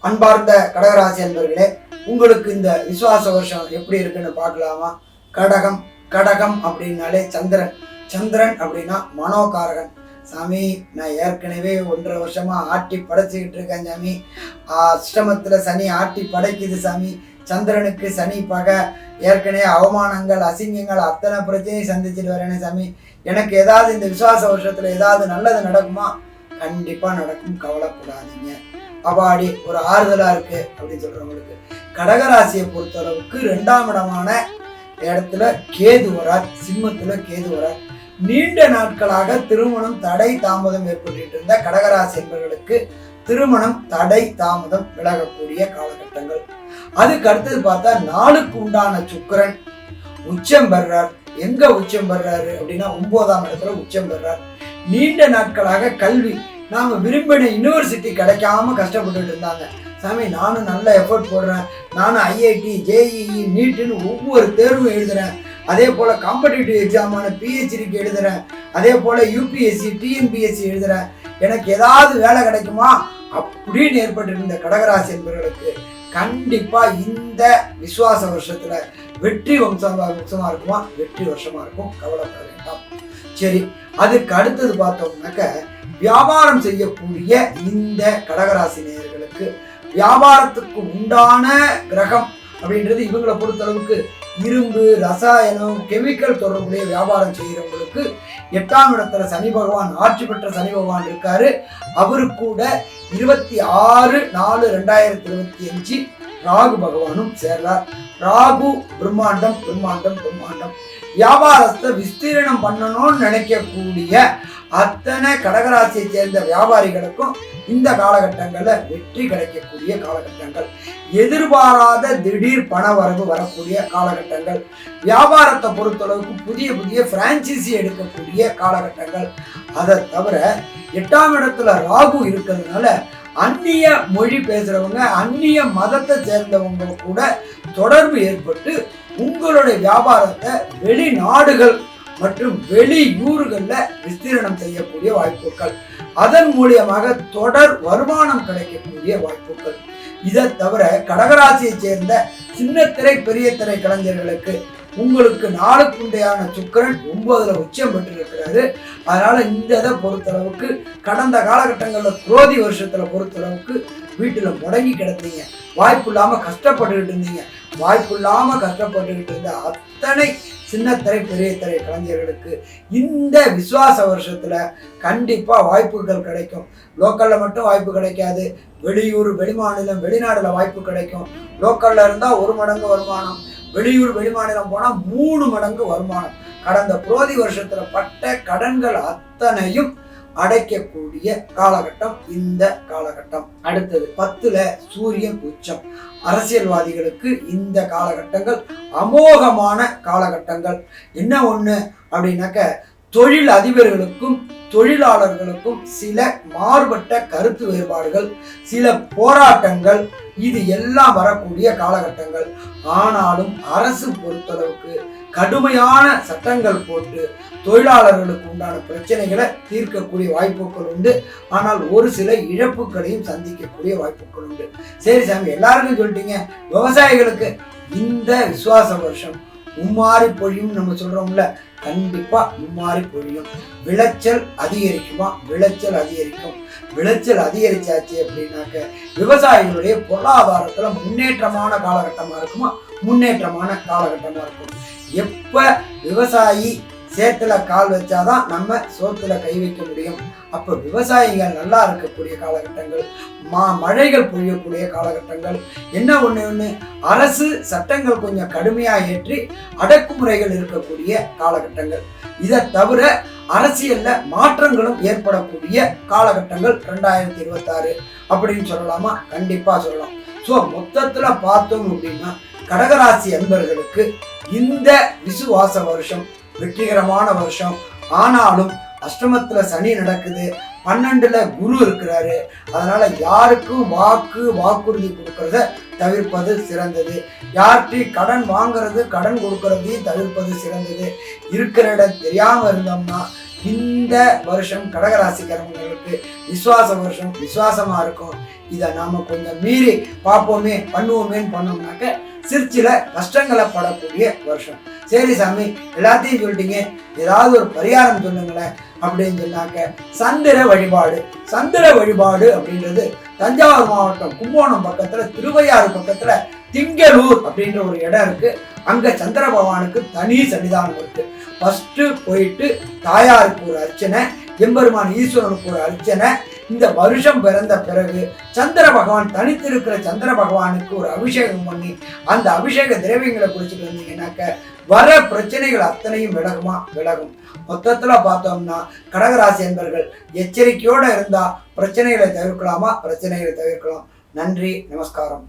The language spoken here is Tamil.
அன்பார்ந்த கடகராசி அன்பர்களே, உங்களுக்கு இந்த விசுவாச வருஷம் எப்படி இருக்குன்னு பார்க்கலாமா? கடகம் கடகம் அப்படின்னாலே சந்திரன். சந்திரன் அப்படின்னா மனோகாரகன். சாமி, நான் ஏற்கனவே 1.5 வருஷமா ஆட்டி படைச்சிக்கிட்டு இருக்கேன் சாமி. அஷ்டமத்துல சனி ஆட்டி படைக்குது சாமி. சந்திரனுக்கு சனி பகை, ஏற்கனவே அவமானங்கள் அசிங்கங்கள் அத்தனை பிரச்சனையும் சந்திச்சுட்டு வரேனே சாமி. எனக்கு ஏதாவது இந்த விசுவாச வருஷத்துல ஏதாவது நல்லது நடக்குமா? கண்டிப்பா நடக்கும், கவலைப்படாதீங்க. அபாடி ஒரு ஆறுதலா இருக்கு அப்படின்னு சொல்றவங்களுக்கு கடகராசியை பொறுத்தளவுக்கு 2ஆம் இடமான இடத்துல கேது வரார். சிம்மத்துல கேது வரார். நீண்ட நாட்களாக திருமணம் தடை தாமதம் ஏற்பட்டு இருந்த கடகராசி என்பவர்களுக்கு திருமணம் தடை தாமதம் விலகக்கூடிய காலகட்டங்கள். அதுக்கு அடுத்தது பார்த்தா நாளுக்கு உண்டான சுக்கிரன் உச்சம் பெறார். எங்க உச்சம் பெறாரு அப்படின்னா 9ஆம் இடத்துல உச்சம் பெறார். நீண்ட நாட்களாக கல்வி நாம விரும்பின யூனிவர்சிட்டி கிடைக்காம கஷ்டப்பட்டு இருந்தாங்க. சாமி, நானும் நல்ல எஃபர்ட் போடுறேன், நானும் ஐஐடி ஜேஇஇ நீட்டுன்னு ஒவ்வொரு தேர்வும் எழுதுறேன், அதே போல காம்படிட்டிவ் எக்ஸாமான பிஹெச்டிக்கு எழுதுறேன், அதே போல யூபிஎஸ்சி டிஎன்பிஎஸ்சி எழுதுறேன், எனக்கு ஏதாவது வேலை கிடைக்குமா அப்படின்னு ஏற்பட்டிருந்த கடகராசி என்பவர்களுக்கு கண்டிப்பா இந்த விசுவாச வருஷத்துல வெற்றி வம்சமா இருக்குமா? வெற்றி வருஷமா இருக்கும், கவலைப்பட வேண்டாம். சரி, அதுக்கு அடுத்தது பார்த்தோம்னாக்க வியாபாரம் செய்யக்கூடிய இந்த கடகராசி நேயர்களுக்கு வியாபாரத்துக்கு உண்டான கிரகம் அப்படின்றது இவங்களை பொறுத்தளவுக்கு இரும்பு, ரசாயனம், கெமிக்கல் தொடர்புடைய வியாபாரம் செய்கிறவங்களுக்கு 8ஆம் இடத்துல சனி பகவான், ஆட்சி பெற்ற சனி பகவான் இருக்காரு. அவரு கூட 26/4/2025 ராகு பகவானும் சேர்றார். ராகு பிரம்மாண்டம் பிரம்மாண்டம் பிரம்மாண்டம். வியாபாரத்தை விஸ்தீரணம் பண்ணணும்னு நினைக்கக்கூடிய அத்தனை கடகராசியை சேர்ந்த வியாபாரிகளுக்கும் இந்த காலகட்டங்களில் வெற்றி கிடைக்கக்கூடிய காலகட்டங்கள். எதிர்பாராத திடீர் பண வரவு வரக்கூடிய காலகட்டங்கள். வியாபாரத்தை பொறுத்தளவுக்கு புதிய புதிய பிரான்ச்சைசி எடுக்கக்கூடிய காலகட்டங்கள். அதை தவிர 8ஆம் இடத்துல ராகு இருக்கிறதுனால அந்நிய மொழி பேசுறவங்க, அந்நிய மதத்தை சேர்ந்தவங்க கூட தொடர்பு ஏற்பட்டு உங்களுடைய வியாபாரத்தை வெளிநாடுகள் மற்றும் வெளியூர்கள்ல விஸ்தீரணம் செய்யக்கூடிய வாய்ப்புகள், அதன் மூலியமாக தொடர் வருமானம் கிடைக்கக்கூடிய வாய்ப்புகள். இதை தவிர கடகராசியை சேர்ந்த சின்ன திரை பெரிய திரை கலைஞர்களுக்கு உங்களுக்கு நாளுக்குண்டையான சுக்கிரன் 9ல உச்சம் பெற்றிருக்கிறாரு. அதனால இந்த இதை பொறுத்தளவுக்கு கடந்த காலகட்டங்களில் குரோதி வருஷத்துல பொறுத்தளவுக்கு வீட்டுல முடங்கி கிடந்தீங்க, வாய்ப்பு இல்லாம கஷ்டப்பட்டுக்கிட்டு இருந்தீங்க. வாய்ப்பு இல்லாம கஷ்டப்பட்டுக்கிட்டு இருந்த அத்தனை சின்ன திரை பெரிய திரை கலைஞர்களுக்கு இந்த விசுவாச வருஷத்துல கண்டிப்பா வாய்ப்புகள் கிடைக்கும். லோக்கல்ல மட்டும் வாய்ப்பு கிடைக்காது, வெளியூர் வெளிமாநிலம் வெளிநாடுல வாய்ப்பு கிடைக்கும். லோக்கல்ல இருந்தா 1 மடங்கு வருமானம், வெளியூர் வெளிமாநிலம் போனா 3 மடங்கு வருமானம். கடந்த புரோதி வருஷத்துல பட்ட கடன்கள் அத்தனையும் அடைக்கக்கூடிய காலகட்டம் இந்த காலகட்டம். அடுத்தது 10ல சூரியன் உச்சம். அரசியல்வாதிகளுக்கு இந்த காலகட்டங்கள் அமோகமான காலகட்டங்கள். என்ன ஒண்ணு அப்படின்னாக்க, தொழில் அதிபர்களுக்கும் தொழிலாளர்களுக்கும் சில மாறுபட்ட கருத்து வேறுபாடுகள், சில போராட்டங்கள், இது எல்லாம் வரக்கூடிய காலகட்டங்கள். ஆனாலும் அரசு பொறுத்தளவுக்கு கடுமையான சட்டங்கள் போட்டு தொழிலாளர்களுக்கு உண்டான பிரச்சனைகளை தீர்க்கக்கூடிய வாய்ப்புகள் உண்டு. ஆனால் ஒரு சில இழப்புகளையும் சந்திக்கக்கூடிய வாய்ப்புகள் உண்டு. சரி சாமி, எல்லாருக்கும் சொல்லிட்டீங்க. விவசாயிகளுக்கு இந்த விசுவாச வருஷம் மும்மாறி பொழியும் நம்ம சொல்றோம்ல, கண்டிப்பா மும்மாறி பொழியும். விளைச்சல் அதிகரிக்குமா? விளைச்சல் அதிகரிக்கும். விளைச்சல் அதிகரிச்சாச்சு அப்படின்னாக்க விவசாயிகளுடைய பொருளாதாரத்துல முன்னேற்றமான காலகட்டமா இருக்குமா? முன்னேற்றமான காலகட்டமா இருக்கும். எப்ப விவசாயி சேத்துல கால் வச்சாதான் நம்ம சோத்துல கை வைக்க முடியும். அப்ப விவசாயிகள் நல்லா இருக்கக்கூடிய காலகட்டங்கள், மழைகள் பொழியக்கூடிய காலகட்டங்கள். என்ன ஒண்ணு அரசு சட்டங்கள் கொஞ்சம் கடுமையா ஏற்றி அடக்குமுறைகள் இருக்கக்கூடிய காலகட்டங்கள். இதை தவிர அரசியல்ல மாற்றங்களும் ஏற்படக்கூடிய காலகட்டங்கள் 2026 அப்படின்னு சொல்லலாமா? கண்டிப்பா சொல்லலாம். சோ மொத்தத்துல பார்த்தோம் அப்படின்னா கடகராசி அன்பர்களுக்கு இந்த விசுவாச வருஷம் வெற்றிகரமான வருஷம். ஆனாலும் அஷ்டமத்துல சனி நடக்குது, 12ல குரு இருக்கிறாரு. அதனால யாருக்கும் வாக்குறுதி கொடுக்கறத தவிர்ப்பது சிறந்தது. யார்கிட்டையும் கடன் வாங்குறது கடன் கொடுக்கறதையும் தவிர்ப்பது சிறந்தது. இருக்கிற இடம் தெரியாம இருந்தோம்னா இந்த வருஷம் கடகராசிக்காரங்களுக்கு விசுவாச வருஷம், விசுவாசமா இருக்கும். இதை நாம கொஞ்சம் மீறி பார்ப்போமே பண்ணுவோமேன்னு பண்ணோம்னாக்க சிரிச்சில கஷ்டங்களை படக்கூடிய வருஷம். சரி சாமி, எல்லாத்தையும் சொல்லிட்டீங்க, ஏதாவது ஒரு பரிகாரம் சொல்லுங்களேன் அப்படின்னு சொன்னாக்க சந்திர வழிபாடு. சந்திர வழிபாடு அப்படின்றது தஞ்சாவூர் மாவட்டம் கும்போணம் பக்கத்துல, திருவையாறு பக்கத்துல திங்களூர் அப்படின்ற ஒரு இடம் இருக்கு. அங்க சந்திர பகவானுக்கு தனி சன்னிதானம் இருக்கு. ஃபர்ஸ்ட் போயிட்டு தாயாருக்கு ஒரு அர்ச்சனை, எம்பெருமான் ஈஸ்வரனுக்கு ஒரு அர்ச்சனை. இந்த வருஷம் பிறந்த பிறகு சந்திர பகவான் தனித்திருக்கிற சந்திர பகவானுக்கு ஒரு அபிஷேகம் பண்ணி அந்த அபிஷேக திரவியங்களை குடிச்சிட்டு வந்தீங்கன்னாக்க வர பிரச்சனைகள் அத்தனையும் விலகும். மொத்தத்துல பார்த்தோம்னா கடகராசி என்பர்கள் எச்சரிக்கையோட இருந்தா பிரச்சனைகளை தவிர்க்கலாம். நன்றி, நமஸ்காரம்.